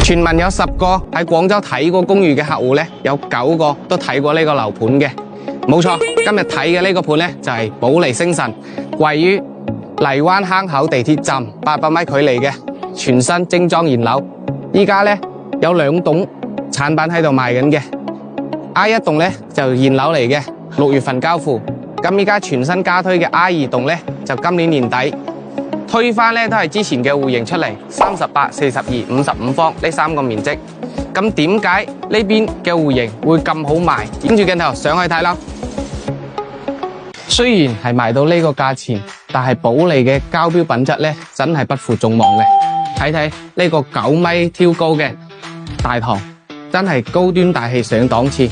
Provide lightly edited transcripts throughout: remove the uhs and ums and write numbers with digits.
傳聞有10個喺廣州睇過公寓嘅客戶咧，有9個都睇過呢個樓盤嘅。冇錯，今日睇嘅呢個盤咧就係保利星辰，位於荔灣坑口地鐵站800米距離嘅全新精裝現樓。依家咧有2棟產品喺度賣緊嘅，I 1棟咧就現樓嚟嘅，6月份交付。咁依家全新加推嘅 I 2棟咧就今年年底。推翻咧都係之前嘅戶型出嚟，38、42、55方呢3個面積。咁點解呢邊嘅戶型會咁好賣？跟住鏡頭上去睇啦。雖然係賣到呢個價錢，但係保利嘅交標品質咧真係不負眾望嘅。睇睇呢個9米挑高嘅大堂，真係高端大氣上檔次。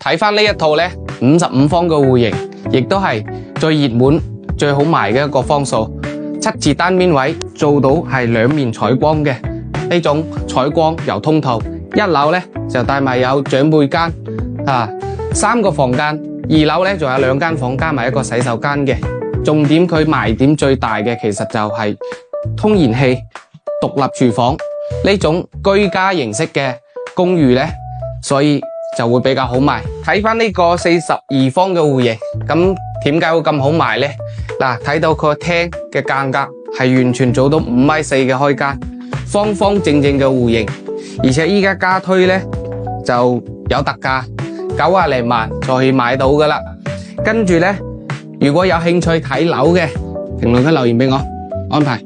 睇翻呢一套咧55方嘅戶型，亦都係最熱門、最好賣嘅一個方數。7字單邊位做到係2面採光嘅呢種採光又通透。1樓咧就帶埋有長輩間3個房間，2樓咧仲有2間房加埋一個洗手間嘅。重點佢賣點最大嘅其實就係通燃氣、獨立廚房呢種居家形式嘅公寓咧，所以就會比較好賣。睇翻呢個42方嘅戶型，咁點解會咁好賣呢？嗱，睇到佢個廳嘅間隔係完全做到5.4米嘅開間，方方正正嘅戶型，而且依家加推咧就有特價90零萬就可以買到噶啦。跟住咧，如果有興趣睇樓嘅，評論區留言俾我安排。